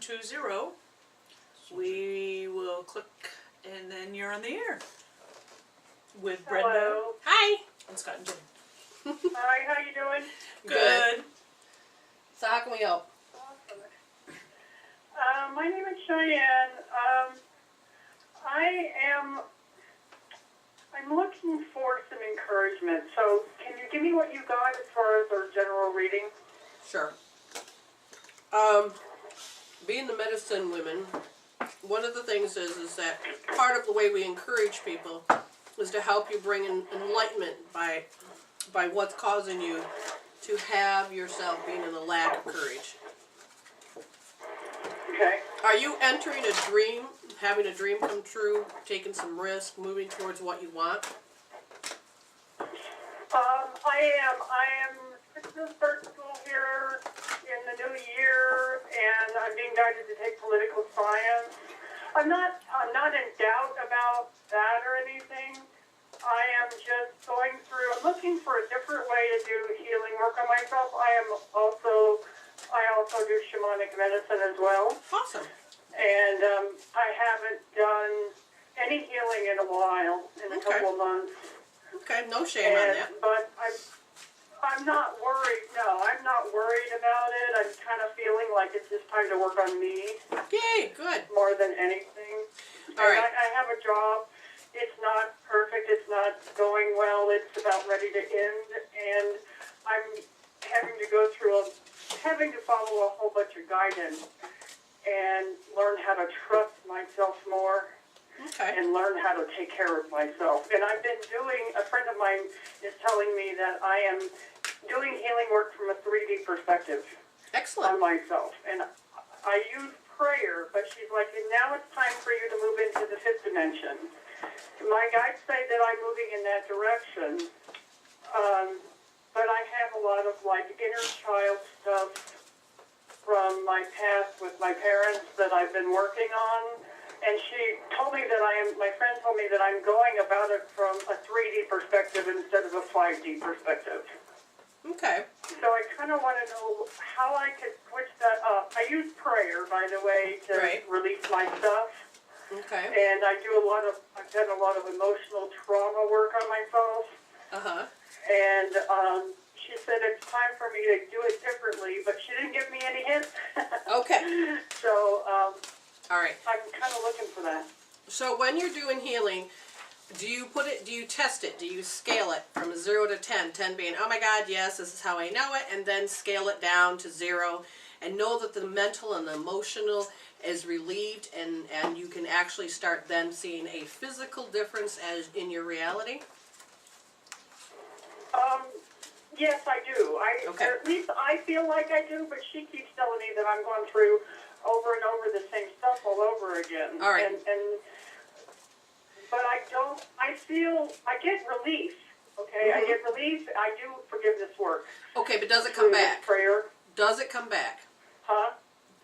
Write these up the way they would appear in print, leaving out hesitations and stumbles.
120. We will click, and then you're on the air with Brenda. Hello. Hi. And Scott and Jenny. Hi, how you doing? Good. So how can we help? Awesome. My name is Cheyenne. I'm looking for some encouragement. So can you give me what you got as far as our general reading? Sure. Being the medicine women, one of the things is that part of the way we encourage people is to help you bring in enlightenment by what's causing you to have yourself being in a lack of courage. Okay. Are you entering a dream, having a dream come true, taking some risk, moving towards what you want? I am going to start school here in the new year, and I'm being guided to take political science. I'm not in doubt about that or anything. I am just going through. I'm looking for a different way to do healing work on myself. I also do shamanic medicine as well. Awesome. And I haven't done any healing in a while, in a couple of months. Okay, no shame on that. But I'm not worried. No, I'm not worried about it. I'm kind of feeling like it's just time to work on me. Yay, good. More than anything. All right. I have a job. It's not perfect. It's not going well. It's about ready to end, and I'm having to follow a whole bunch of guidance and learn how to trust myself more. Okay. And learn how to take care of myself. And I've been a friend of mine is telling me that I am doing healing work from a 3D perspective. Excellent. On myself. And I use prayer, but she's like, and now it's time for you to move into the 5th dimension. My guides say that I'm moving in that direction. But I have a lot of inner child stuff from my past with my parents that I've been working on. And she told me that my friend told me that I'm going about it from a 3D perspective instead of a 5D perspective. Okay. So I kind of want to know how I could switch that up. I use prayer, by the way, to release my stuff. Okay. And I've done a lot of emotional trauma work on myself. Uh-huh. And she said it's time for me to do it differently, but she didn't give me any hints. Okay. So, all right. I'm kind of looking for that. So when you're doing healing, do you test it? Do you scale it from 0 to 10? 10 being, oh my God, yes, this is how I know it, and then scale it down to 0 and know that the mental and the emotional is relieved, and you can actually start then seeing a physical difference as in your reality? Yes, I do. Okay. Or at least I feel like I do, but she keeps telling me that I'm going through over and over the same stuff all over again. All right. But I get relief. Okay, I get relief. I do forgiveness work. Okay, but does it come back? Prayer. Does it come back? Huh?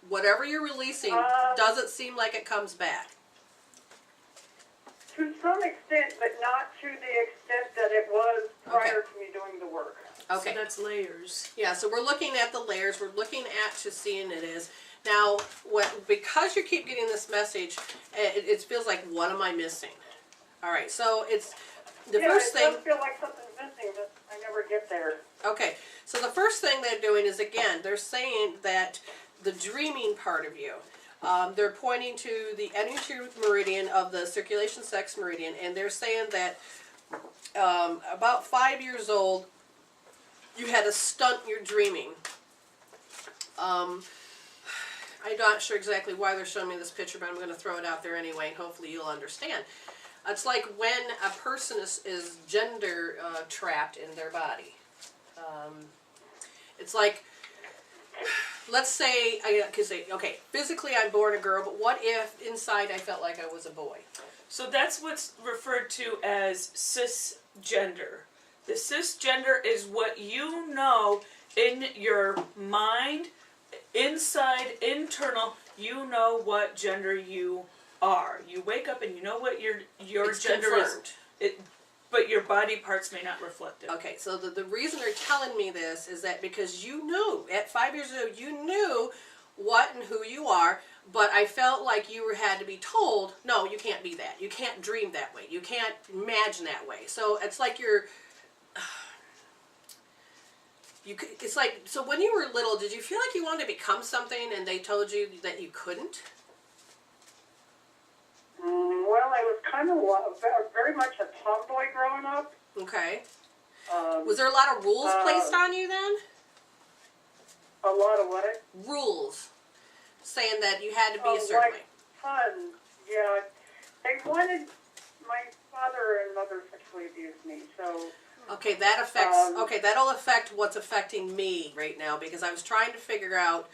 Whatever you're releasing, does it seem like it comes back? To some extent, but not to the extent that it was prior to me doing the work. Okay. So that's layers. Yeah, so we're looking at the layers. We're looking at to seeing it is. Now, because you keep getting this message, it feels like, what am I missing? All right, so it's the first thing. It does feel like something's missing, but I never get there. Okay, so the first thing they're doing is, again, they're saying that the dreaming part of you, they're pointing to the energy meridian of the circulation sex meridian, and they're saying that about 5 years old, you had to stunt your dreaming. I'm not sure exactly why they're showing me this picture, but I'm going to throw it out there anyway, and hopefully you'll understand. It's like when a person is gender trapped in their body. It's like, let's say, okay, physically I'm born a girl, but what if inside I felt like I was a boy? So that's what's referred to as cisgender. The cisgender is what you know in your mind, inside, internal, you know what gender you are. You wake up and you know what your It's gender confirmed. is. But your body parts may not reflect it. Okay, so the reason they're telling me this is that because you knew, at 5 years old, you knew what and who you are, but I felt like you had to be told, no, you can't be that. You can't dream that way. You can't imagine that way. So it's like it's like, so when you were little, did you feel like you wanted to become something and they told you that you couldn't? Well, I was kind of very much a tomboy growing up. Okay. Was there a lot of rules placed on you then? A lot of what? Rules. Saying that you had to be a certain like way. Fun. Yeah. They wanted, my father and mother sexually abused me, so... Okay, that affects, okay, that'll affect what's affecting me right now, because I was trying to figure out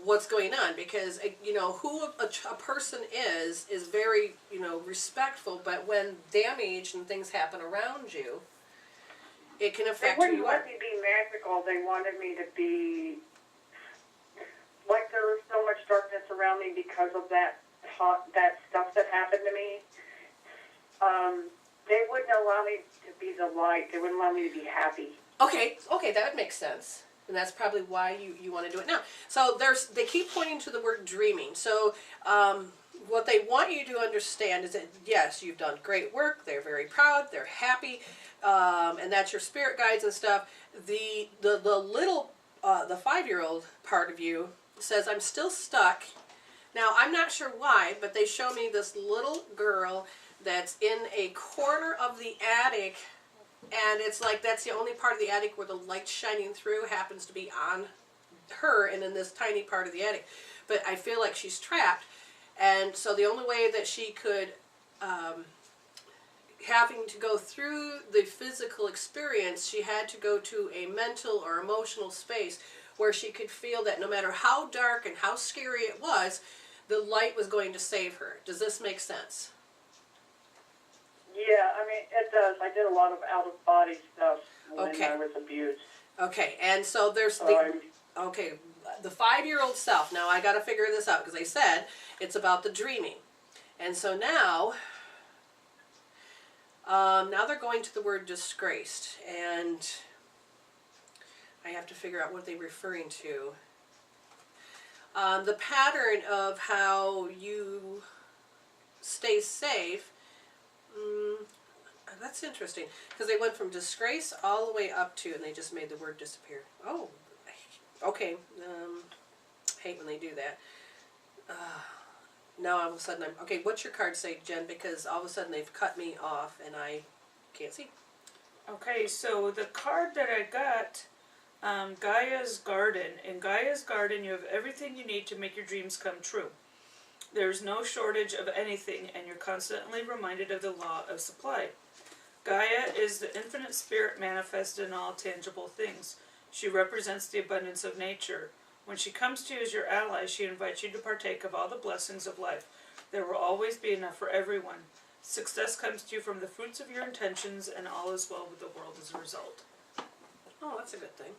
what's going on, because, you know, who a person is very, you know, respectful, but when damage and things happen around you, it can affect who you are. They wouldn't let me be magical. They wanted me to be, like there was so much darkness around me because of that stuff that happened to me. They wouldn't allow me to be the light. They wouldn't allow me to be happy. Okay, that would make sense. And that's probably why you want to do it now. So they keep pointing to the word dreaming. So what they want you to understand is that, yes, you've done great work. They're very proud. They're happy. And that's your spirit guides and stuff. The little, the 5-year-old part of you says, I'm still stuck. Now, I'm not sure why, but they show me this little girl that's in a corner of the attic, and it's like that's the only part of the attic where the light shining through happens to be on her and in this tiny part of the attic. But I feel like she's trapped, and so the only way that she could, having to go through the physical experience, she had to go to a mental or emotional space where she could feel that no matter how dark and how scary it was, the light was going to save her. Does this make sense? Yeah, I mean, it does. I did a lot of out-of-body stuff when I was abused. Okay, and so there's the 5-year-old self. Now, I got to figure this out because they said it's about the dreaming. And so now they're going to the word disgraced. And I have to figure out what they're referring to. The pattern of how you stay safe. That's interesting, because they went from disgrace all the way up to, and they just made the word disappear. Oh, okay. Hate when they do that. Now all of a sudden okay, what's your card say, Jen? Because all of a sudden they've cut me off and I can't see. Okay, so the card that I got, Gaia's Garden. In Gaia's Garden, you have everything you need to make your dreams come true. There's no shortage of anything, and you're constantly reminded of the law of supply. Gaia is the infinite spirit manifested in all tangible things. She represents the abundance of nature. When she comes to you as your ally, she invites you to partake of all the blessings of life. There will always be enough for everyone. Success comes to you from the fruits of your intentions, and all is well with the world as a result. Oh, that's a good thing.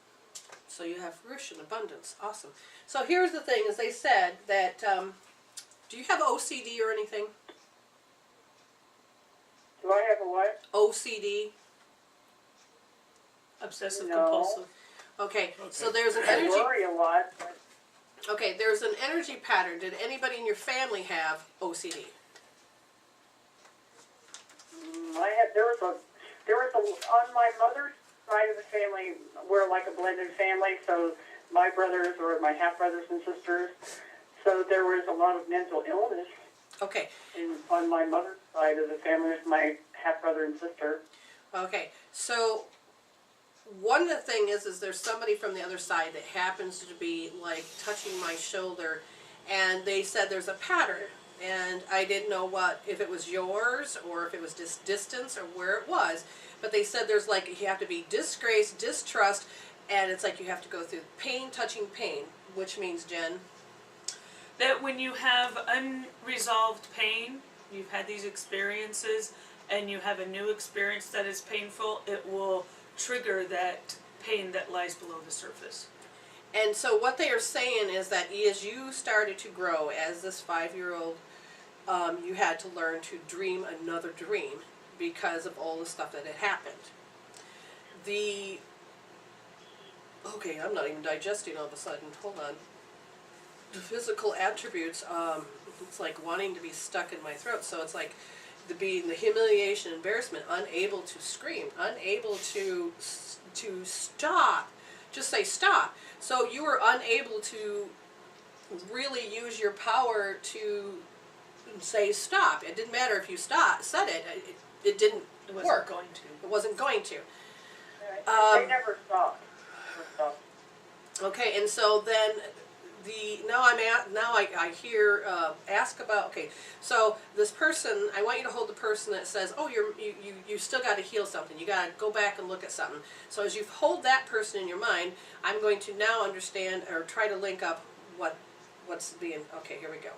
So you have fruition, abundance. Awesome. So here's the thing, is they said that... do you have OCD or anything? Do I have a what? OCD? Obsessive No. compulsive. Okay, so there's an I energy... worry a lot. But Okay, there's an energy pattern. Did anybody in your family have OCD? There was on my mother's side of the family, we're like a blended family, so my brothers or my half-brothers and sisters, so there was a lot of mental illness. Okay. On my mother's side of the family with my half-brother and sister. Okay, so one of the things is there's somebody from the other side that happens to be like touching my shoulder, and they said there's a pattern, and I didn't know if it was yours or if it was just distance or where it was, but they said there's like you have to be disgrace, distrust, and it's like you have to go through pain touching pain, which means, Jen? That when you have unresolved pain, you've had these experiences, and you have a new experience that is painful, it will trigger that pain that lies below the surface. And so what they are saying is that as you started to grow as this 5-year-old, you had to learn to dream another dream because of all the stuff that had happened. Okay, I'm not even digesting all of a sudden. Hold on. physical attributes, it's like wanting to be stuck in my throat. So it's like the humiliation, embarrassment, unable to scream, unable to stop. Just say stop. So you were unable to really use your power to say stop. It didn't matter if you said it. It didn't work. Going to. It wasn't going to. They never stopped. Okay, and so then I hear ask about. Okay, so this person, I want you to hold the person that says, oh, you still got to heal something. You got to go back and look at something. So as you hold that person in your mind, I'm going to now understand or try to link up what's being. Okay, here we go.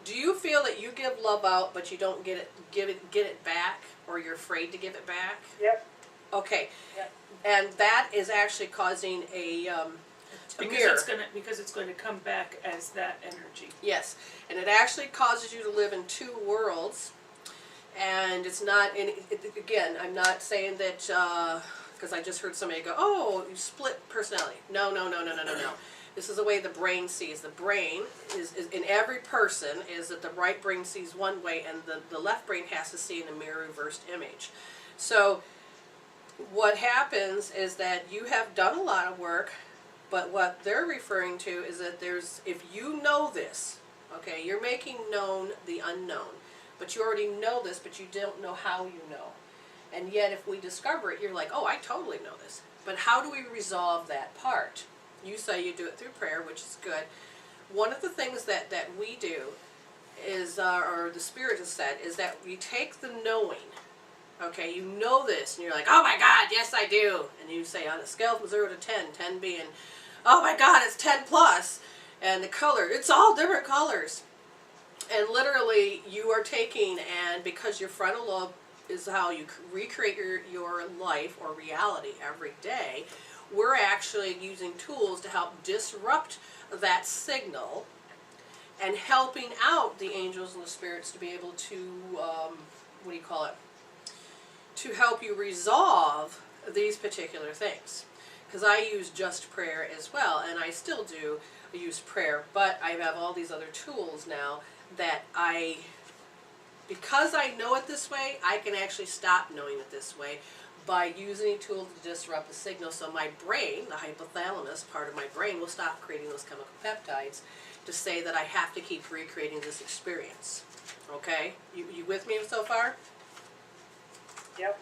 Do you feel that you give love out, but you don't get it back, or you're afraid to give it back? Yep. Okay. Yep. And that is actually causing a mirror. Because it's going to come back as that energy. Yes, and it actually causes you to live in two worlds, and it's not. Again, I'm not saying that because I just heard somebody go, "Oh, you split personality." No. This is the way the brain sees. The brain is in every person is that the right brain sees one way, and the left brain has to see in a mirror reversed image. So what happens is that you have done a lot of work, but what they're referring to is that if you know this, okay, you're making known the unknown, but you already know this, but you don't know how you know. And yet if we discover it, you're like, oh, I totally know this. But how do we resolve that part? You say you do it through prayer, which is good. One of the things that we do is, or the Spirit has said, is that we take the knowing. Okay, you know this, and you're like, oh my God, yes I do. And you say on a scale from 0 to 10, 10 being, oh my God, it's 10 plus. And the color, it's all different colors. And literally you are taking, and because your frontal lobe is how you recreate your life or reality every day, we're actually using tools to help disrupt that signal and helping out the angels and the spirits to be able to, to help you resolve these particular things. Because I use just prayer as well, and I still do use prayer, but I have all these other tools now that because I know it this way, I can actually stop knowing it this way by using a tool to disrupt the signal. So my brain, the hypothalamus part of my brain, will stop creating those chemical peptides to say that I have to keep recreating this experience. Okay? You with me so far? Yep.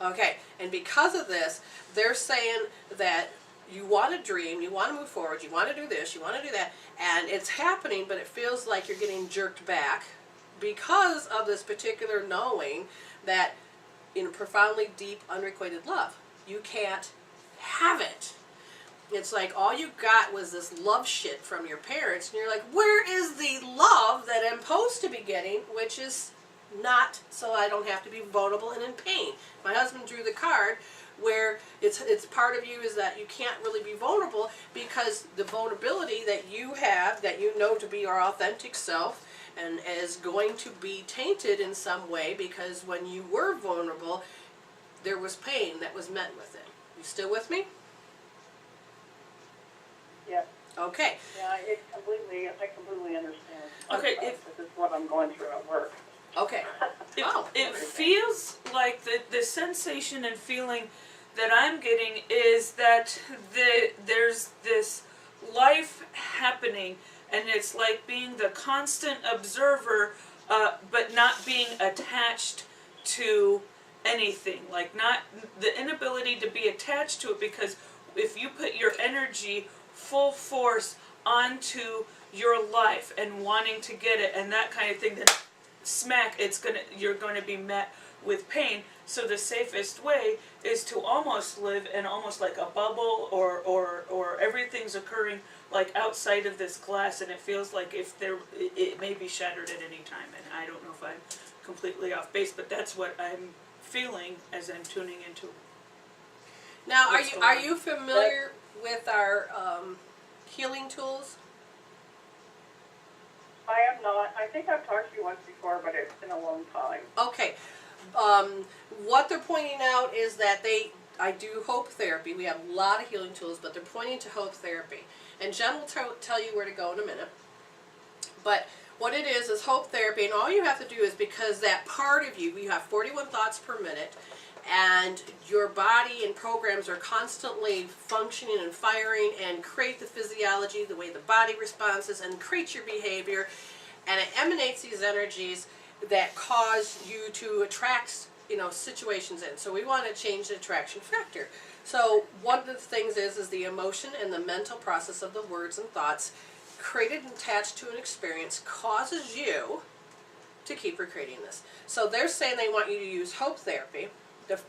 Okay, and because of this, they're saying that you want to dream, you want to move forward, you want to do this, you want to do that, and it's happening, but it feels like you're getting jerked back because of this particular knowing that in profoundly deep, unrequited love, you can't have it. It's like all you got was this love shit from your parents, and you're like, where is the love that I'm supposed to be getting, which is not so I don't have to be vulnerable and in pain. My husband drew the card where it's part of you is that you can't really be vulnerable because the vulnerability that you have, that you know to be your authentic self, and is going to be tainted in some way because when you were vulnerable, there was pain that was met with it. You still with me? Yep. Okay. Yeah, I completely understand. Okay, This is what I'm going through at work. Okay. It feels like the sensation and feeling that I'm getting is that there's this life happening, and it's like being the constant observer, but not being attached to anything. Like not the inability to be attached to it, because if you put your energy full force onto your life and wanting to get it and that kind of thing, then smack, you're going to be met with pain. So the safest way is to almost live in almost like a bubble, or everything's occurring like outside of this glass, and it feels like it may be shattered at any time. And I don't know if I'm completely off base, but that's what I'm feeling as I'm tuning into. Now, are you familiar with our healing tools? I am not. I think I've talked to you once before, but it's been a long time. Okay. What they're pointing out is that I do hope therapy. We have a lot of healing tools, but they're pointing to hope therapy. And Jen will tell you where to go in a minute. But what it is hope therapy, and all you have to do is, because that part of you have 41 thoughts per minute, and your body and programs are constantly functioning and firing and create the physiology, the way the body responds, and create your behavior, and it emanates these energies that cause you to attract, situations in. So we want to change the attraction factor. So one of the things is the emotion and the mental process of the words and thoughts created and attached to an experience causes you to keep recreating this. So they're saying they want you to use hope therapy.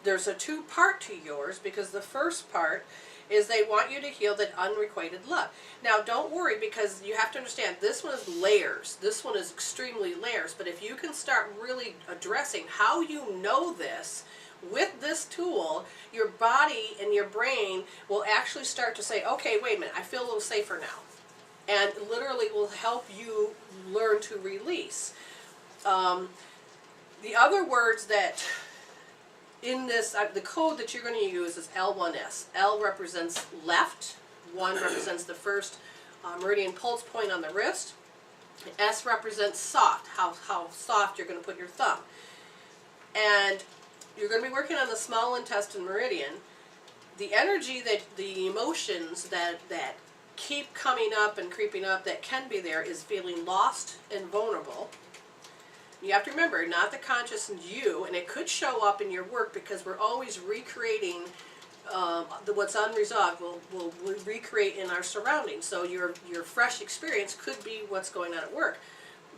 There's a two-part to yours, because the first part is they want you to heal that unrequited love. Now don't worry, because you have to understand this one is layers. This one is extremely layers. But if you can start really addressing how you know this with this tool, your body and your brain will actually start to say, okay, wait a minute, I feel a little safer now. And literally will help you learn to release. The other words that in this, the code that you're going to use is L1S. L represents left. 1 represents the first meridian pulse point on the wrist. S represents soft, how soft you're going to put your thumb. And you're going to be working on the small intestine meridian. The energy, the emotions that keep coming up and creeping up that can be there is feeling lost and vulnerable. You have to remember, not the conscious you, and it could show up in your work, because we're always recreating what's unresolved. We'll recreate in our surroundings. So your fresh experience could be what's going on at work.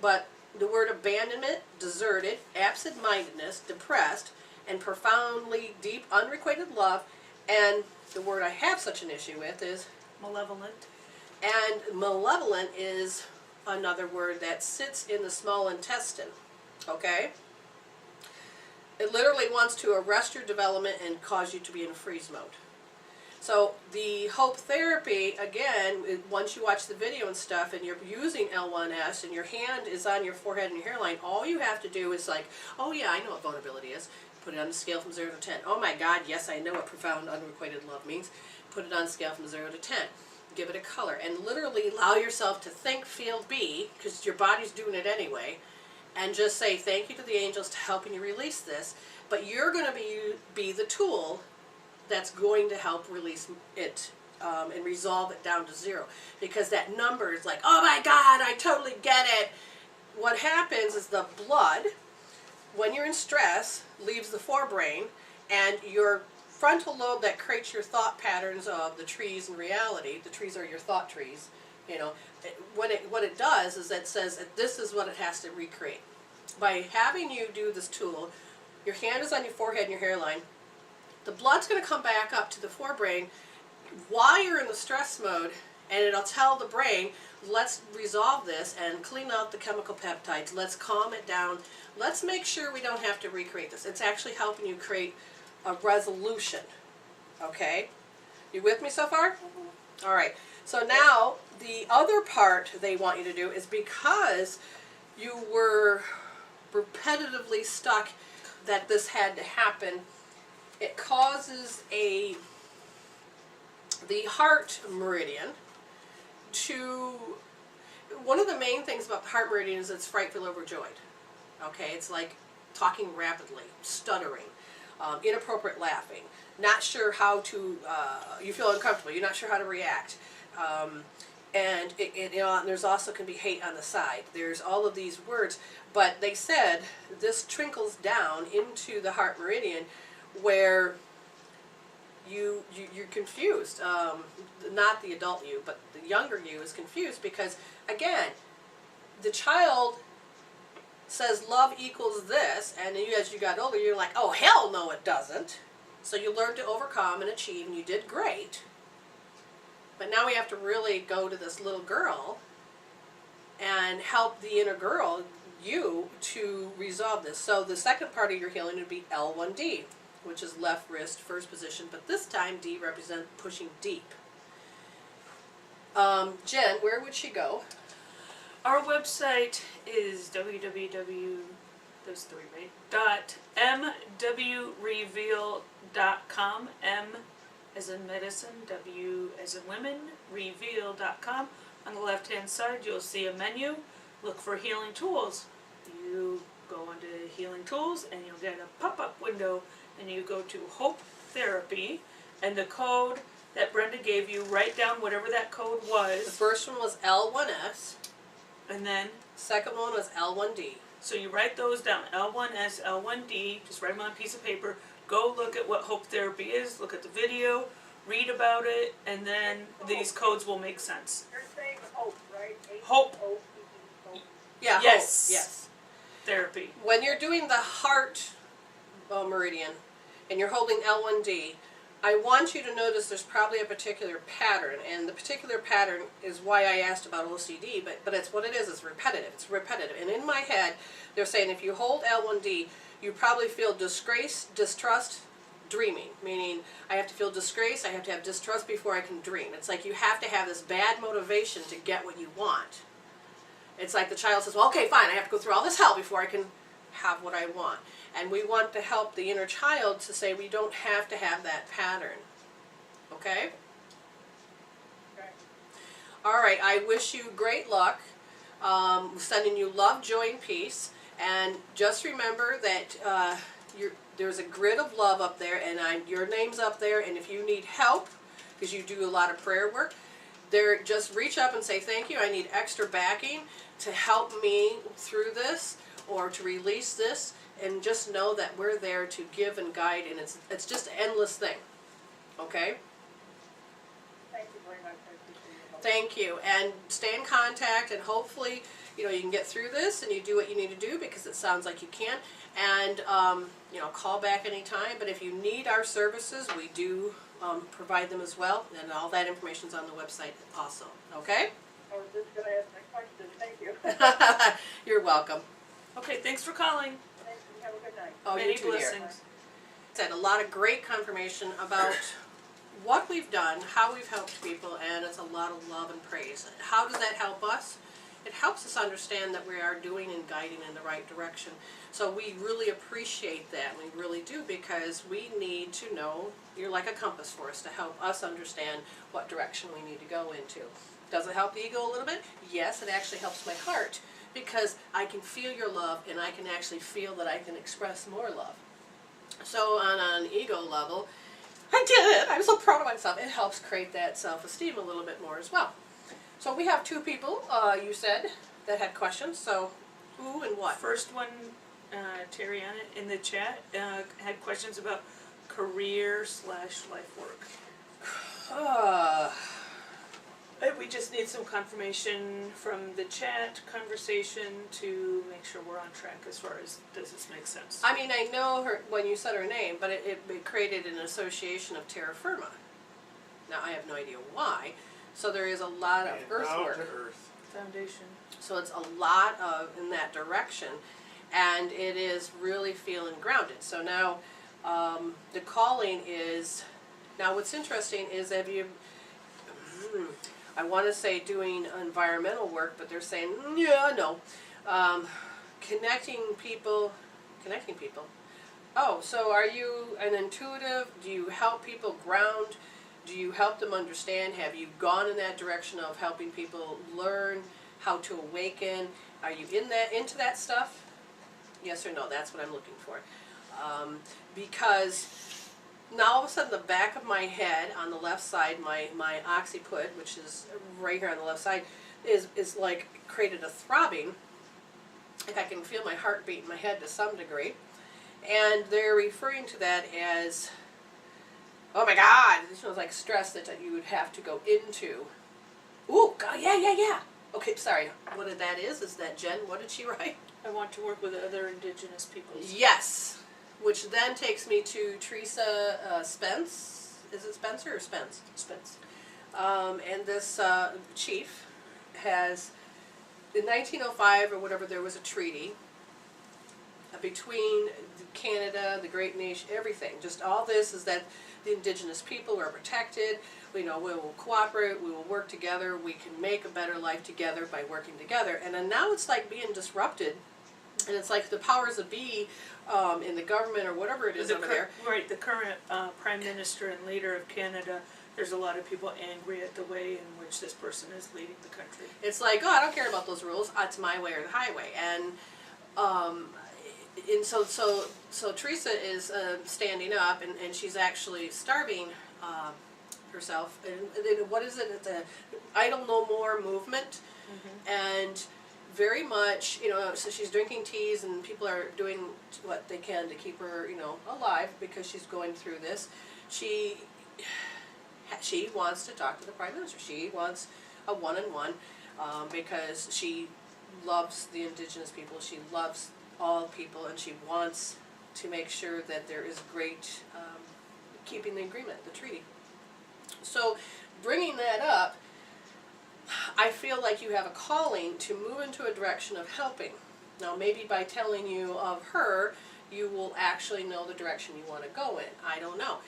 But the word abandonment, deserted, absent-mindedness, depressed, and profoundly deep unrequited love, and the word I have such an issue with is Malevolent. And malevolent is another word that sits in the small intestine. Okay? It literally wants to arrest your development and cause you to be in a freeze mode. So the hope therapy, again, once you watch the video and stuff and you're using L1S and your hand is on your forehead and your hairline, all you have to do is like, oh yeah, I know what vulnerability is. Put it on a scale from 0 to 10. Oh my God, yes, I know what profound unrequited love means. Put it on a scale from 0 to 10. Give it a color. And literally allow yourself to think, feel, be, because your body's doing it anyway. And just say thank you to the angels to helping you release this. But you're going to be the tool that's going to help release it and resolve it down to 0. Because that number is like, oh my God, I totally get it. What happens is the blood, when you're in stress, leaves the forebrain, and your frontal lobe that creates your thought patterns of the trees in reality. The trees are your thought trees. What it does is it says that this is what it has to recreate. By having you do this tool, your hand is on your forehead and your hairline. The blood's going to come back up to the forebrain while you're in the stress mode, and it'll tell the brain, let's resolve this and clean out the chemical peptides. Let's calm it down. Let's make sure we don't have to recreate this. It's actually helping you create a resolution. Okay? You with me so far? All right. So now the other part they want you to do is, because you were repetitively stuck that this had to happen, it causes the heart meridian to, one of the main things about the heart meridian is it's frightfully overjoyed. Okay? It's like talking rapidly, stuttering, inappropriate laughing, not sure how to, you feel uncomfortable, you're not sure how to react. And there's also can be hate on the side. There's all of these words, but they said this trickles down into the heart meridian where you're confused. Not the adult you, but the younger you is confused, because again, the child says love equals this, and then as you got older, you're like, oh hell no it doesn't. So you learned to overcome and achieve, and you did great. But now we have to really go to this little girl and help the inner girl, you, to resolve this. So the second part of your healing would be L1D, which is left wrist, first position, but this time D represents pushing deep. Jen, where would she go? Our website is those three, right? .mwreveal.com. M as in medicine, W as in women, reveal.com. On the left hand side you'll see a menu. Look for healing tools. You go into healing tools and you'll get a pop-up window, and you go to Hope Therapy, and the code that Brenda gave you, write down whatever that code The was, first one was L1S. and then Second one was L1D. so you write those down, L1S, L1D, just write them on a piece of paper. Go look at what Hope Therapy is, look at the video, read about it, and then these codes will make sense. You're saying hope, right? Hope. Hope. Yeah, Yes. Hope, yes. Therapy. When you're doing the heart meridian and you're holding L1D, I want you to notice there's probably a particular pattern, and the particular pattern is why I asked about OCD, but it's what it is, it's repetitive. It's repetitive. And in my head, they're saying if you hold L1D, you probably feel disgrace, distrust, dreaming. Meaning, I have to feel disgrace, I have to have distrust before I can dream. It's like you have to have this bad motivation to get what you want. It's like the child says, well, okay, fine, I have to go through all this hell before I can have what I want. And we want to help the inner child to say we don't have to have that pattern. Okay? Okay. All right, I wish you great luck. Sending you love, joy, and peace. And just remember that there's a grid of love up there, and your name's up there, and if you need help, because you do a lot of prayer work, just reach up and say, thank you, I need extra backing to help me through this or to release this, and just know that we're there to give and guide, and it's just an endless thing. Okay? Thank you very much. I appreciate your help. Thank you, and stay in contact, and hopefully, you can get through this and you do what you need to do, because it sounds like you can. And call back anytime. But if you need our services, we do provide them as well, and all that information is on the website also. Okay? I was just going to ask my question. Thank you. You're welcome. Okay, thanks for calling. Thanks, and have a good night. Oh, Many you too, dear. blessings. Said a lot of great confirmation about what we've done, how we've helped people, and it's a lot of love and praise. How does that help us? It helps us understand that we are doing and guiding in the right direction. So we really appreciate that. We really do, because we need to know, you're like a compass for us to help us understand what direction we need to go into. Does it help the ego a little bit? Yes, it actually helps my heart, because I can feel your love, and I can actually feel that I can express more love. So on an ego level, I did it! I'm so proud of myself. It helps create that self-esteem a little bit more as well. So we have two people, you said, that had questions. So who and what? First one, Tariana in the chat had questions about career/life work. We just need some confirmation from the chat conversation to make sure we're on track as far as does this make sense. I mean, I know her when you said her name, but it created an association of terra firma. Now I have no idea why. So there is a lot of earthwork. Down to earth. Foundation. So it's a lot of in that direction, and it is really feeling grounded. So now the calling is, now what's interesting is if you, I want to say doing environmental work, but they're saying, yeah, no. Connecting people. Oh, so are you an intuitive? Do you help people ground? Do you help them understand? Have you gone in that direction of helping people learn how to awaken? Are you into that stuff? Yes or no? That's what I'm looking for. Because now all of a sudden the back of my head on the left side, my occiput, which is right here on the left side, is like created a throbbing. Like I can feel my heartbeat in my head to some degree. And they're referring to that as, oh my God, this was like stress that you would have to go into. Ooh, God, yeah. Okay, sorry. What that is that Jen, what did she write? I want to work with other indigenous peoples. Yes, which then takes me to Teresa Spence. Is it Spencer or Spence? Spence. And this chief has, in 1905 or whatever, there was a treaty between Canada, the Great Nation, everything. Just all this is that the indigenous people are protected. We will cooperate, we will work together, we can make a better life together by working together. And then now it's like being disrupted And it's like the powers that be in the government or whatever it is over there. Right, the current Prime Minister and leader of Canada, there's a lot of people angry at the way in which this person is leading the country. It's like, oh, I don't care about those rules. It's my way or the highway. And so Teresa is standing up, and she's actually starving herself. And what is it? It's a Idle No More movement, and very much, so she's drinking teas, and people are doing what they can to keep her, alive because she's going through this. She wants to talk to the Prime Minister. She wants a one-on-one because she loves the Indigenous people. She loves all people, and she wants to make sure that there is great keeping the agreement, the treaty. So bringing that up, I feel like you have a calling to move into a direction of helping. Now maybe by telling you of her, you will actually know the direction you want to go in. I don't know.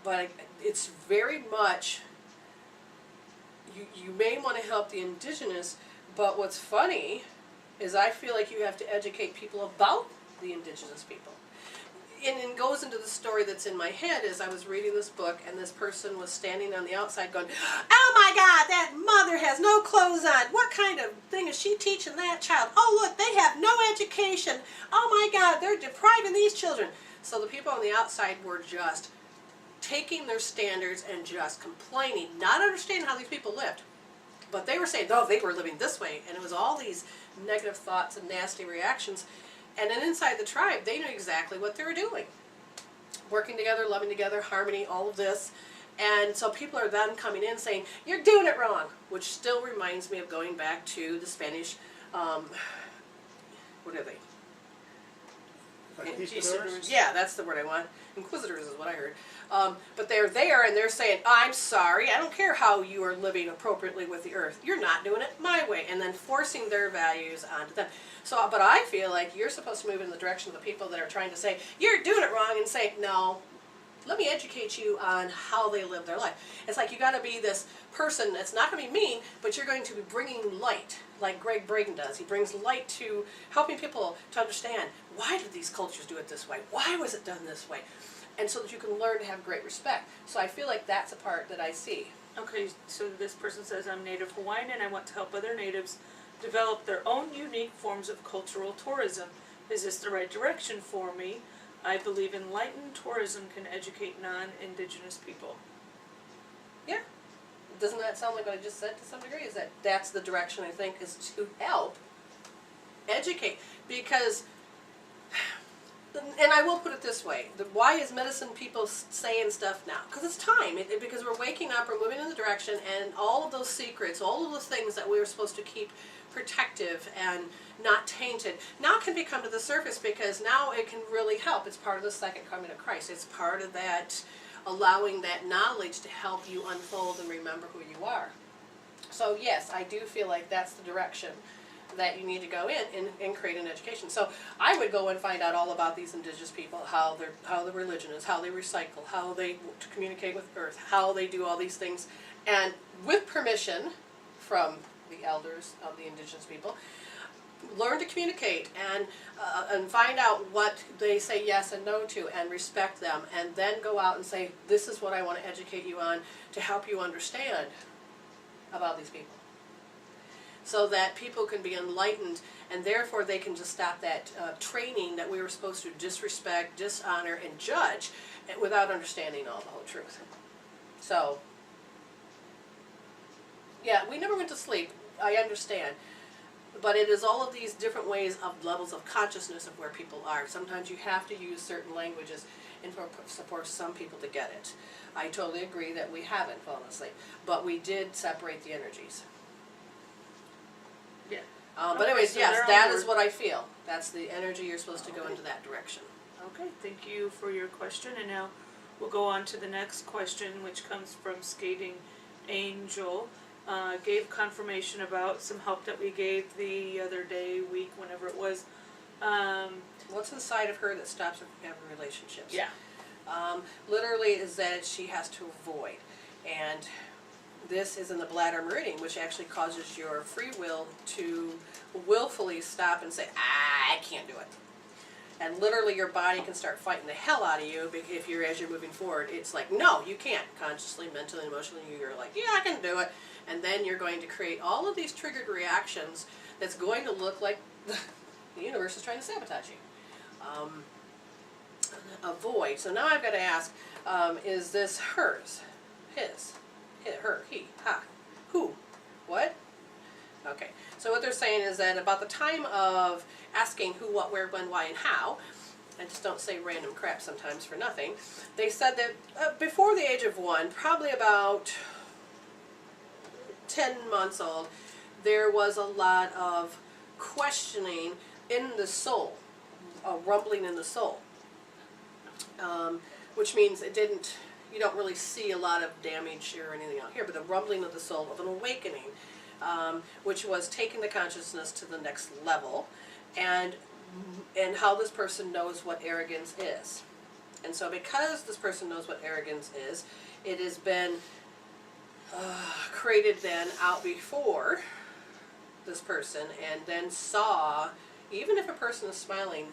But it's very much, you may want to help the Indigenous, but what's funny is I feel like you have to educate people about the Indigenous people. And it goes into the story that's in my head is I was reading this book, and this person was standing on the outside going, oh my God, that mother has no clothes on. What kind of thing is she teaching that child? Oh look, they have no education. Oh my God, they're depriving these children. So the people on the outside were just taking their standards and just complaining, not understanding how these people lived. But they were saying, no, they were living this way. And it was all these negative thoughts and nasty reactions. And then inside the tribe, they knew exactly what they were doing. Working together, loving together, harmony, all of this. And so people are then coming in saying, you're doing it wrong. Which still reminds me of going back to the Spanish, what are they? Inquisitors? Yeah, that's the word I want. Inquisitors is what I heard. But they're there and they're saying, I'm sorry, I don't care how you are living appropriately with the earth. You're not doing it my way. And then forcing their values onto them. So, but I feel like you're supposed to move in the direction of the people that are trying to say, you're doing it wrong, and say, no, let me educate you on how they live their life. It's like you got to be this person that's not going to be mean, but you're going to be bringing light, like Greg Braden does. He brings light to helping people to understand, why did these cultures do it this way? Why was it done this way? And so that you can learn to have great respect. So I feel like that's a part that I see. Okay, so this person says, I'm Native Hawaiian and I want to help other natives develop their own unique forms of cultural tourism. Is this the right direction for me? I believe enlightened tourism can educate non-Indigenous people. Yeah. Doesn't that sound like what I just said to some degree? Is that's the direction I think is to help educate. Because, and I will put it this way, why is medicine people saying stuff now? Because it's time. Because we're waking up, we're moving in the direction, and all of those secrets, all of those things that we were supposed to keep protective and not tainted, now can be come to the surface, because now it can really help. It's part of the second coming of Christ. It's part of that, allowing that knowledge to help you unfold and remember who you are. So yes, I do feel like that's the direction that you need to go in create an education. So I would go and find out all about these Indigenous people, how the religion is, how they recycle, how they communicate with Earth, how they do all these things, and with permission from the elders of the Indigenous people, learn to communicate and find out what they say yes and no to, and respect them, and then go out and say, this is what I want to educate you on to help you understand about these people. So that people can be enlightened, and therefore they can just stop that training that we were supposed to disrespect, dishonor, and judge without understanding all the whole truth. So, yeah, we never went to sleep, I understand. But it is all of these different ways of levels of consciousness of where people are. Sometimes you have to use certain languages in order for some people to get it. I totally agree that we haven't fallen asleep, but we did separate the energies. Yeah. But anyways, so yes, that is what I feel. That's the energy you're supposed to go into that direction. Okay, thank you for your question, and now we'll go on to the next question, which comes from Skating Angel. Gave confirmation about some help that we gave the other day, week, whenever it was. What's inside of her that stops her from having relationships? Yeah. Literally is that she has to avoid. And this is in the bladder meridian, which actually causes your free will to willfully stop and say, I can't do it. And literally your body can start fighting the hell out of you if you're, as you're moving forward. It's like, no, you can't. Consciously, mentally, emotionally, you're like, yeah, I can do it. And then you're going to create all of these triggered reactions that's going to look like the universe is trying to sabotage you. Avoid. So now I've got to ask, is this hers? His? Her? He? Ha? Who? What? Okay. So what they're saying is that about the time of asking who, what, where, when, why, and how, I just don't say random crap sometimes for nothing, they said that before the age of 1, probably about 10 months old, there was a lot of questioning in the soul, rumbling in the soul, which means it didn't, you don't really see a lot of damage or anything out here, but the rumbling of the soul of an awakening, which was taking the consciousness to the next level, and how this person knows what arrogance is. And so because this person knows what arrogance is, it has been created then out before this person, and then saw, even if a person is smiling,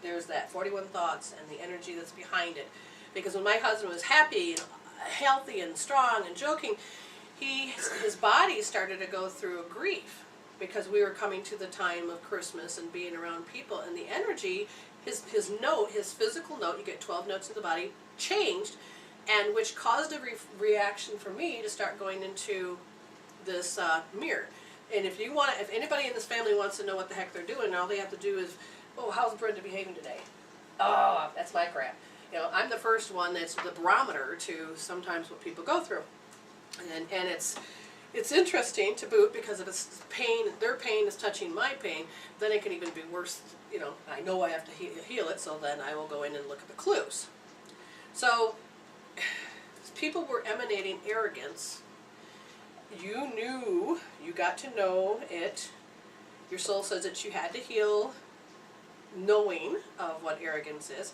there's that 41 thoughts and the energy that's behind it. Because when my husband was happy and healthy and strong and joking, his body started to go through a grief, because we were coming to the time of Christmas and being around people, and the energy, his note, his physical note, you get 12 notes in the body, changed, and which caused a reaction for me to start going into this mirror. And if anybody in this family wants to know what the heck they're doing, all they have to do is, oh, how's Brenda behaving today? Oh, that's my crap. You know, I'm the first one that's the barometer to sometimes what people go through. And it's interesting to boot, because if it's pain, their pain is touching my pain, then it can even be worse. You know, I know I have to heal it, so then I will go in and look at the clues. So people were emanating arrogance. You knew, you got to know it. Your soul says that you had to heal knowing of what arrogance is.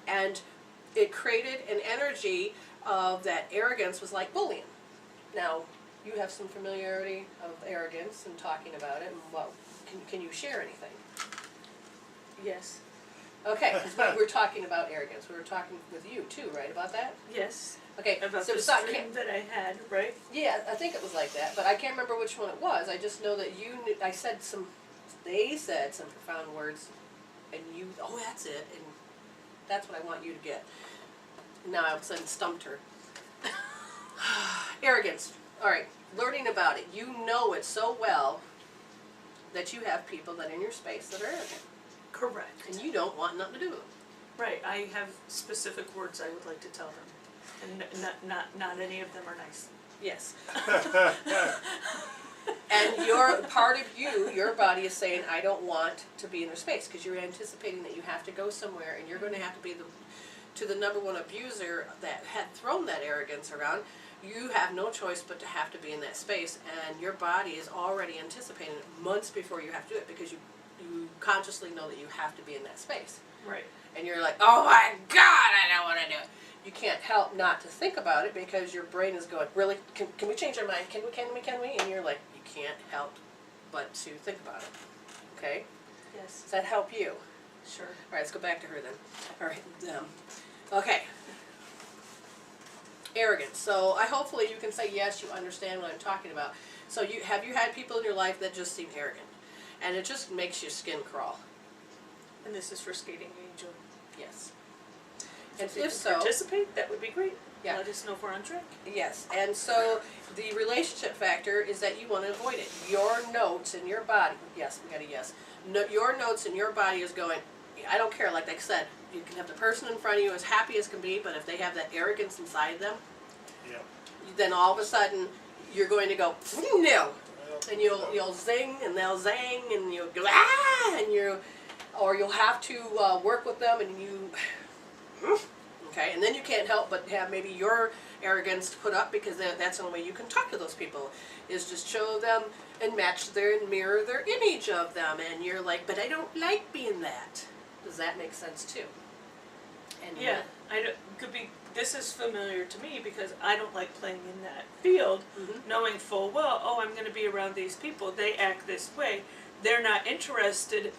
And it created an energy of that arrogance was like bullying. Now, you have some familiarity of arrogance and talking about it, and what, can you share anything? Yes. Okay, because we were talking about arrogance. We were talking with you too, right, about that? Yes. Okay, About so the it's not, dream that I had, right? yeah, I think it was like that, but I can't remember which one it was. I just know that you knew, they said some profound words, and you, oh, that's it, and that's what I want you to get. Now all of a sudden stumped her. Arrogance. All right, learning about it. You know it so well that you have people that are in your space that are arrogant. Correct. And you don't want nothing to do with them. Right. I have specific words I would like to tell them, and not any of them are nice. Yes. And your part of you, your body is saying, I don't want to be in their space, because you're anticipating that you have to go somewhere, and you're going to have to be to the number one abuser that had thrown that arrogance around. You have no choice but to have to be in that space, and your body is already anticipating it months before you have to do it, because you consciously know that you have to be in that space. Right. And you're like, oh my God, I don't want to do it. You can't help not to think about it, because your brain is going, really, can we change our mind? Can we? And you're like, you can't help but to think about it. Okay? Yes. Does that help you? Sure. All right, let's go back to her then. All right. Okay. Arrogance. So hopefully you can say yes, you understand what I'm talking about. So have you had people in your life that just seem arrogant, and it just makes your skin crawl? And this is for Skating Angel. Yes. And If you if can so, participate, that would be great. Yeah. Let us know if we're on track. yes. And so the relationship factor is that you want to avoid it. Your notes in your body. Yes, we got a yes. No, your notes in your body is going, I don't care. Like I said, you can have the person in front of you as happy as can be, but if they have that arrogance inside them, Yeah. then all of a sudden you're going to go, no. And you'll zing and they'll zang, and you'll go, ah, and or you'll have to work with them, and you, okay, and then you can't help but have maybe your arrogance put up, because that's the only way you can talk to those people, is just show them and match and mirror their image of them, and you're like, but I don't like being that. Does that make sense too? And Yeah. Could be this is familiar to me because I don't like playing in that field, knowing full well, oh, I'm going to be around these people. They act this way. They're not interested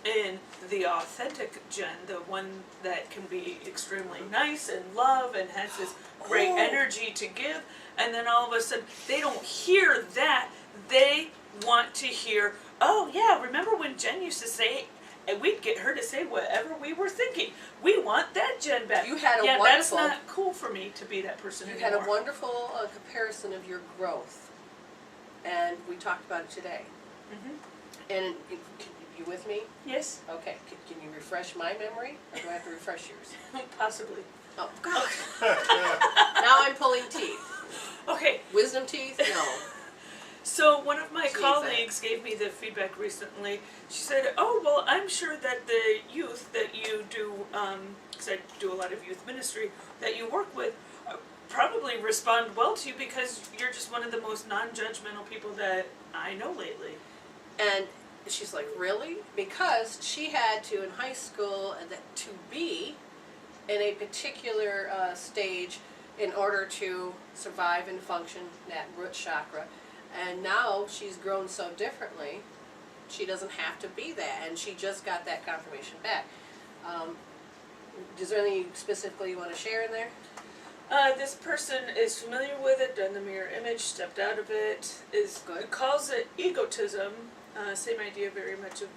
in the authentic Jen, the one that can be extremely nice and love and has this great energy to give. And then all of a sudden, they don't hear that. They want to hear, oh yeah, remember when Jen used to say, and we'd get her to say whatever we were thinking. We want that Jen back. You had a that's wonderful- not cool for me to be that person You anymore. had a wonderful comparison of your growth, and we talked about it today. And you with me? Yes, Okay. Can you refresh my memory, or do I have to refresh yours? possibly. Oh God! Now I'm pulling teeth. Okay, Wisdom teeth? No. so one of my Jesus. colleagues gave me the feedback recently. She said, oh, well, I'm sure that the youth that you do, because I do a lot of youth ministry, that you work with, probably respond well to you because you're just one of the most non-judgmental people that I know lately. And she's like, really? Because she had to, in high school, to be in a particular stage in order to survive and function, that root chakra. And now she's grown so differently, she doesn't have to be that. And she just got that confirmation back. Is there anything specifically you want to share in there? This person is familiar with it, done the mirror image, stepped out of it, Good. calls it egotism. Same idea, very much of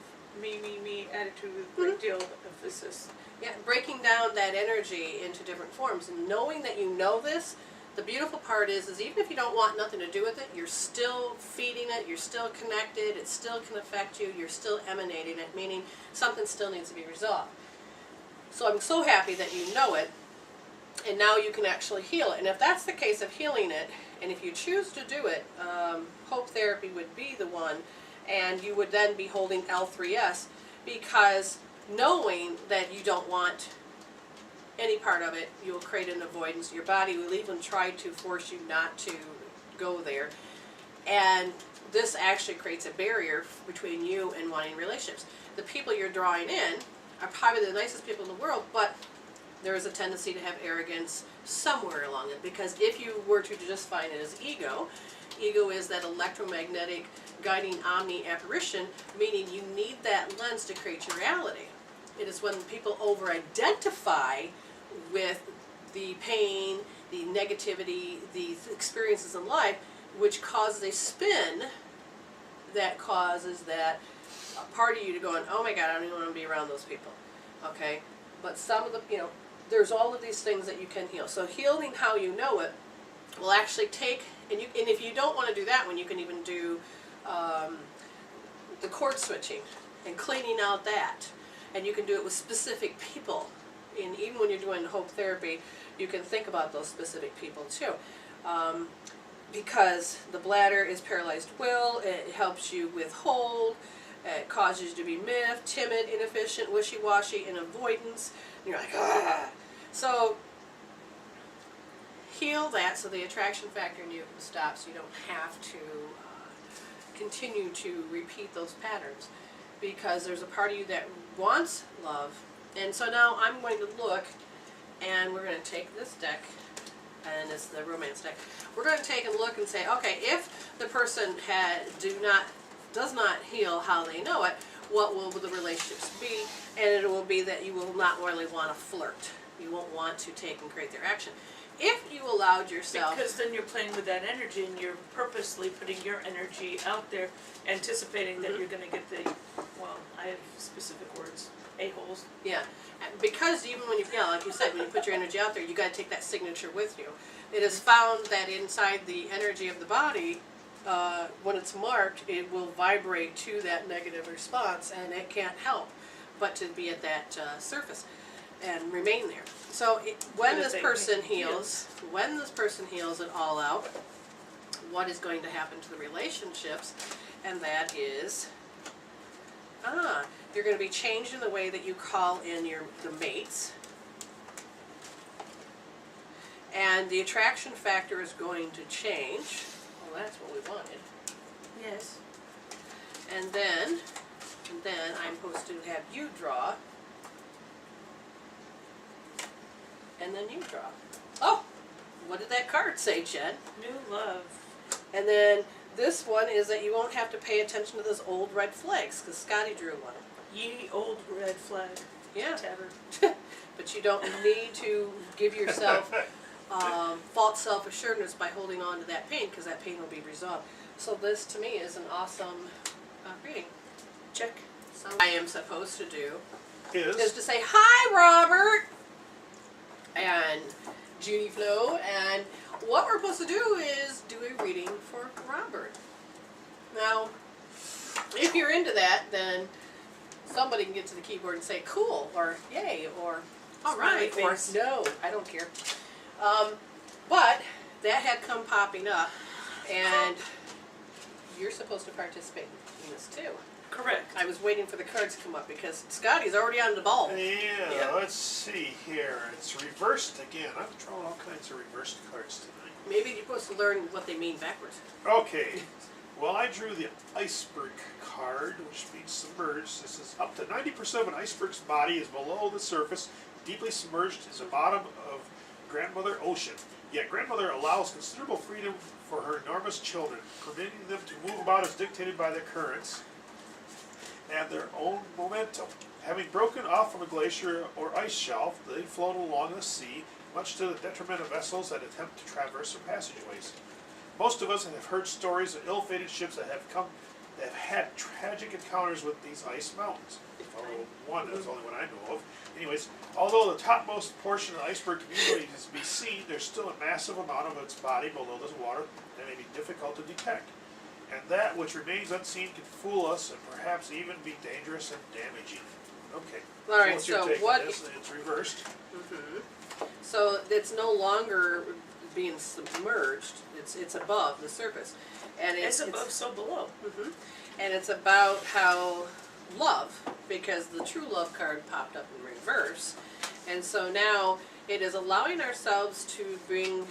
me attitude with a great deal of emphasis. Yeah, breaking down that energy into different forms. And knowing that you know this, the beautiful part is even if you don't want nothing to do with it, you're still feeding it, you're still connected, it still can affect you, you're still emanating it, meaning something still needs to be resolved. So I'm so happy that you know it, and now you can actually heal it. And if that's the case of healing it, and if you choose to do it, Hope Therapy would be the one, and you would then be holding L3S, because knowing that you don't want any part of it, you'll create an avoidance. Your body will even try to force you not to go there. And this actually creates a barrier between you and wanting relationships. The people you're drawing in are probably the nicest people in the world, but there is a tendency to have arrogance somewhere along it. Because if you were to just find it as ego is that electromagnetic guiding omni apparition, meaning you need that lens to create your reality. It is when people over-identify with the pain, the negativity, the experiences in life, which causes a spin that causes that part of you to go, oh my God, I don't even want to be around those people. Okay? But some of the, there's all of these things that you can heal. So healing how you know it will actually take, and if you don't want to do that one, you can even do the cord switching and cleaning out that. And you can do it with specific people. And even when you're doing Hope Therapy, you can think about those specific people too. Because the bladder is paralyzed will, it helps you withhold, it causes you to be miffed, timid, inefficient, wishy-washy, and avoidance. And you're like, ah! So, heal that so the attraction factor in you stops. You don't have to continue to repeat those patterns. Because there's a part of you that wants love. And so now I'm going to look, and we're going to take this deck, and it's the romance deck. We're going to take a look and say, okay, if the person does not heal how they know it, what will the relationships be? And it will be that you will not really want to flirt. You won't want to take and create their action. If you allowed yourself... Because then you're playing with that energy and you're purposely putting your energy out there, anticipating that you're going to get the, well, I have specific words, a-holes. Yeah, because even when you, like you said, when you put your energy out there, you got to take that signature with you. It is found that inside the energy of the body, when it's marked, it will vibrate to that negative response, and it can't help but to be at that surface and remain there. So when this person heals it all out, what is going to happen to the relationships? And that is, you're going to be changing the way that you call in the mates. And the attraction factor is going to change. Well, that's what we wanted. Yes. And then I'm supposed to have you draw. And then you draw. Oh, what did that card say, Jen? New love. And then this one is that you won't have to pay attention to those old red flags, because Scotty drew one. Ye old red flag. Yeah. Tavern. But you don't need to give yourself false self-assurance by holding on to that pain, because that pain will be resolved. So this, to me, is an awesome reading. Check. So I am supposed to do is Is to say, hi, Robert, and Judy Flo, and what we're supposed to do is do a reading for Robert. Now, if you're into that, then somebody can get to the keyboard and say, cool, or yay, or all right, Smiley or face. no, I don't care. But that had come popping up, and you're supposed to participate in this too. Correct. I was waiting for the cards to come up because Scotty's already on the ball. yeah, let's see here. It's reversed again. I'm drawing all kinds of reversed cards tonight. Maybe you're supposed to learn what they mean backwards. Okay. Well, I drew the iceberg card, which means submerged. This is up to 90% of an iceberg's body is below the surface, deeply submerged in the bottom of grandmother ocean. Yet grandmother allows considerable freedom for her enormous children, permitting them to move about as dictated by the currents and their own momentum. Having broken off from a glacier or ice shelf, they float along the sea, much to the detriment of vessels that attempt to traverse their passageways. Most of us have heard stories of ill-fated ships that have had tragic encounters with these ice mountains. Although that's the only one I know of. Anyways, although the topmost portion of the iceberg community is to be seen, there's still a massive amount of its body below this water that may be difficult to detect. And that which remains unseen can fool us and perhaps even be dangerous and damaging. Okay. All right, what's your so take on what- this? It's reversed. So it's no longer being submerged. It's above the surface, and As above, so below. and it's about how love, because the true love card popped up in reverse, and so now it is allowing ourselves to bring,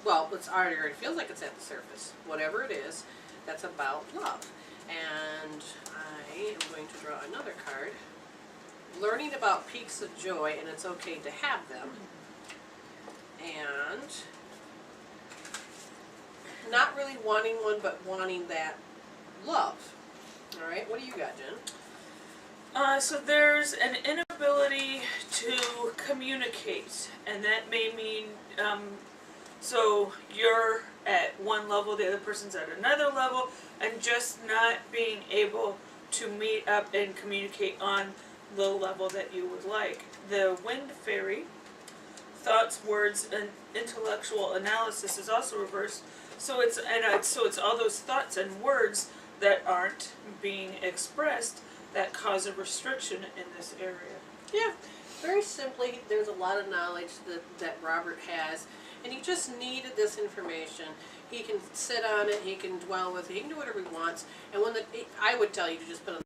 well, it already feels like it's at the surface. Whatever it is, that's about love. And I am going to draw another card. Learning about peaks of joy, and it's okay to have them. And not really wanting one, but wanting that love. All right, what do you got, Jen? So there's an inability to communicate, and that may mean, so you're at one level, the other person's at another level, and just not being able to meet up and communicate on the level that you would like. The wind fairy, thoughts, words, and intellectual analysis is also reversed. So it's all those thoughts and words that aren't being expressed that cause a restriction in this area. Yeah, very simply, there's a lot of knowledge that Robert has, and he just needed this information. He can sit on it, he can dwell with it, he can do whatever he wants. And I would tell you to just put on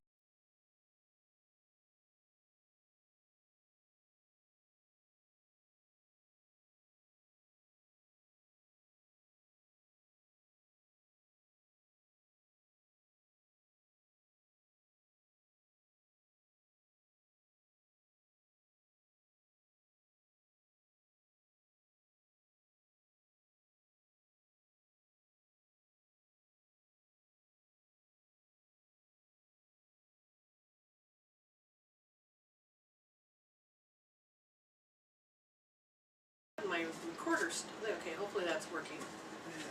my recorder. Okay, hopefully that's working.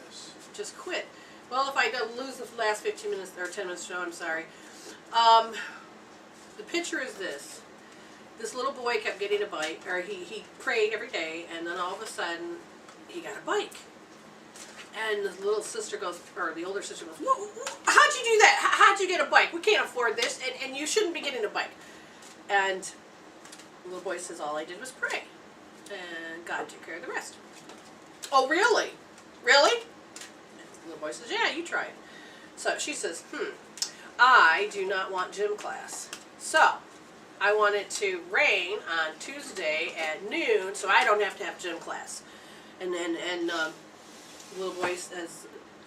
Yes. Just quit. Well, if I don't lose the last 15 minutes or 10 minutes show, I'm sorry. The picture is this. This little boy kept getting a bike, or he prayed every day, and then all of a sudden, he got a bike. And the little sister goes, or the older sister goes, how'd you do that? How'd you get a bike? We can't afford this, and you shouldn't be getting a bike. And the little boy says, all I did was pray. And God took care of the rest. Oh, really? Really? And the little boy says, yeah, you try it. So she says, I do not want gym class. So I want it to rain on Tuesday at noon so I don't have to have gym class. And the little boy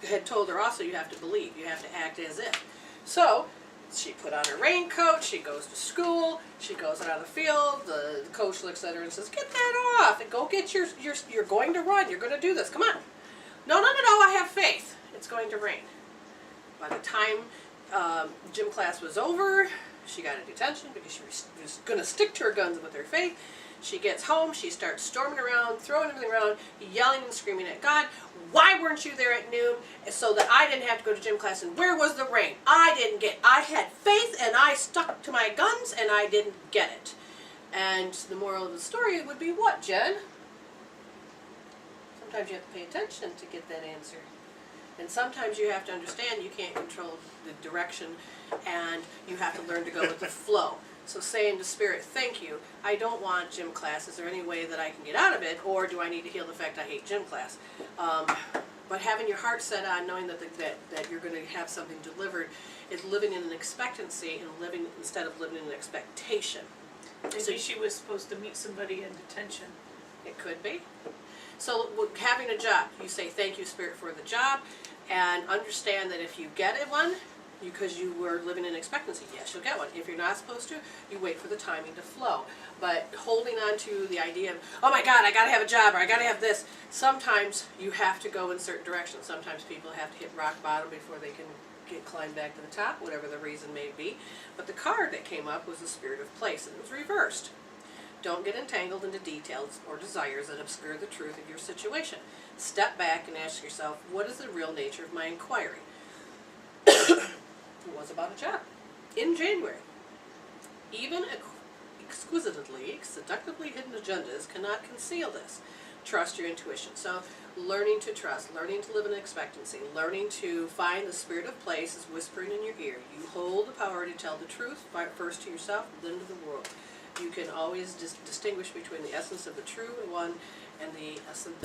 had told her also, you have to believe, you have to act as if. So She put on her raincoat, she goes to school, she goes out on the field, the coach looks at her and says, get that off, and go get you're going to run, you're going to do this, come on. No, I have faith. It's going to rain. By the time gym class was over, she got a detention because she was going to stick to her guns with her faith. She gets home, she starts storming around, throwing everything around, yelling and screaming at God, why weren't you there at noon so that I didn't have to go to gym class, and where was the rain? I had faith and I stuck to my guns and I didn't get it. And the moral of the story would be what, Jen? Sometimes you have to pay attention to get that answer. And sometimes you have to understand you can't control the direction and you have to learn to go with the flow. So saying to Spirit, thank you, I don't want gym class. Is there any way that I can get out of it, or do I need to heal the fact I hate gym class? But having your heart set on knowing that you're going to have something delivered is living in an expectancy and living instead of living in an expectation. Maybe So she was supposed to meet somebody in detention. it could be. So having a job, you say thank you, Spirit, for the job, and understand that if you get it one, because you were living in expectancy, yes, you'll get one. If you're not supposed to, you wait for the timing to flow. But holding on to the idea of, oh my God, I gotta have a job, or I gotta have this, sometimes you have to go in certain directions. Sometimes people have to hit rock bottom before they can climb back to the top, whatever the reason may be. But the card that came up was the Spirit of Place, and it was reversed. Don't get entangled into details or desires that obscure the truth of your situation. Step back and ask yourself, what is the real nature of my inquiry? It was about a job. In January. Even exquisitely, seductively hidden agendas cannot conceal this. Trust your intuition. So learning to trust, learning to live in expectancy, learning to find the Spirit of Place is whispering in your ear. You hold the power to tell the truth, first to yourself, then to the world. You can always distinguish between the essence of the true one and the essence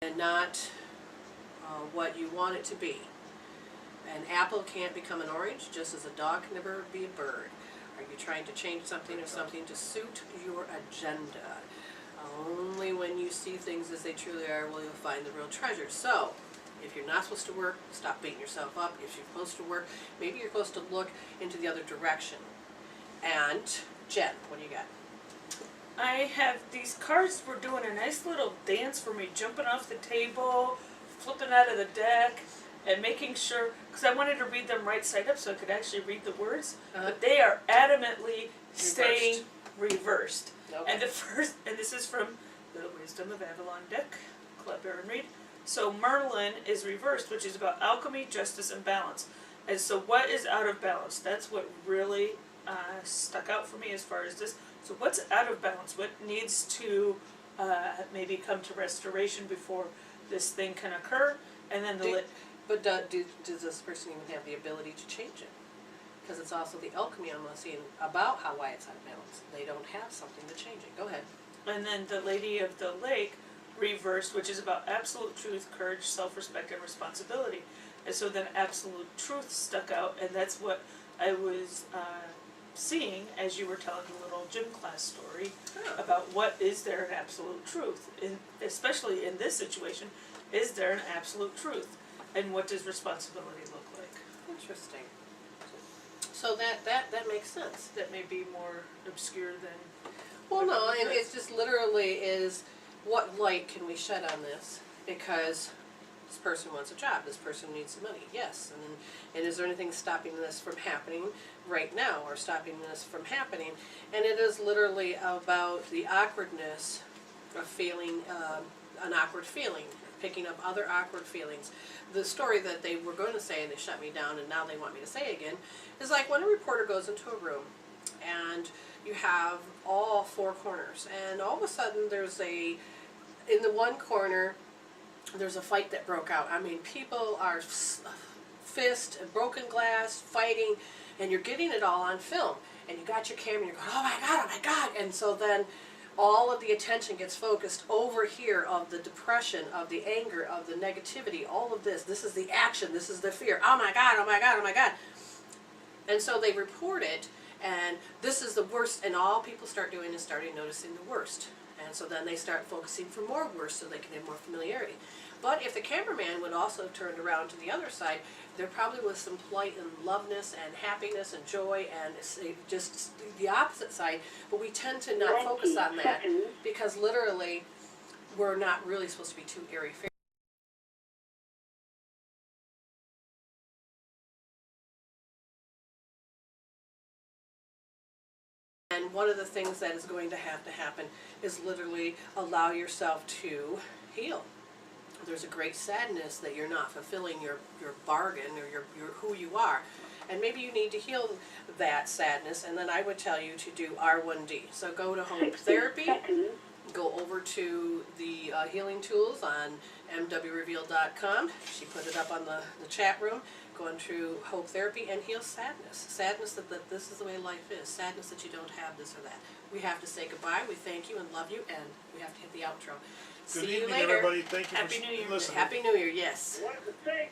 and not what you want it to be. An apple can't become an orange, just as a dog can never be a bird. Are you trying to change something or something to suit your agenda? Only when you see things as they truly are will you find the real treasure. So, if you're not supposed to work, stop beating yourself up. If you're supposed to work, maybe you're supposed to look into the other direction. And, Jen, what do you got? I have these cards were doing a nice little dance for me, jumping off the table, flipping out of the deck, and making sure, because I wanted to read them right side up so I could actually read the words, but they are adamantly staying reversed. Okay. And this is from the Wisdom of Avalon deck, Club Aaron Reed. So Merlin is reversed, which is about alchemy, justice, and balance. And so what is out of balance? That's what really stuck out for me as far as this. So what's out of balance? What needs to maybe come to restoration before this thing can occur? And then does this person even have the ability to change it? Because it's also the alchemy I'm seeing about why it's out of balance. They don't have something to change it. Go ahead. And then the Lady of the Lake reversed, which is about absolute truth, courage, self-respect, and responsibility. And so then absolute truth stuck out, and that's what I was seeing as you were telling the little gym class story about what is there an absolute truth, especially in this situation, is there an absolute truth, and what does responsibility look like? Interesting. So that makes sense. That may be more obscure than... Well, no, and it's just literally is what light can we shed on this? Because this person wants a job, this person needs money, yes. And is there anything stopping this from happening right now or stopping this from happening? And it is literally about the awkwardness of feeling an awkward feeling, picking up other awkward feelings. The story that they were going to say and they shut me down and now they want me to say again is like when a reporter goes into a room and you have all four corners and all of a sudden in the one corner there's a fight that broke out. I mean, people are fist and broken glass fighting and you're getting it all on film and you got your camera and you're going, oh my God, and so then all of the attention gets focused over here of the depression, of the anger, of the negativity, all of this. This is the action, this is the fear. Oh my God, oh my God, oh my God. And so they report it, and this is the worst, and all people start doing is starting noticing the worst. And so then they start focusing for more worse so they can have more familiarity. But if the cameraman would also have turned around to the other side, there probably was some plight and loveness and happiness and joy and just the opposite side. But we tend to not focus on that because literally we're not really supposed to be too airy-fairy. And one of the things that is going to happen is literally allow yourself to heal. There's a great sadness that you're not fulfilling your bargain or your who you are. And maybe you need to heal that sadness, and then I would tell you to do R1D. So go to Home Therapy, go over to the healing tools on mwreveal.com. She put it up on the chat room. Go into Hope Therapy and heal sadness. Sadness that this is the way life is. Sadness that you don't have this or that. We have to say goodbye. We thank you and love you, and we have to hit the outro. Good See you evening, later. everybody. Thank you Happy for New Year. listening. Happy New Year, yes. What to say?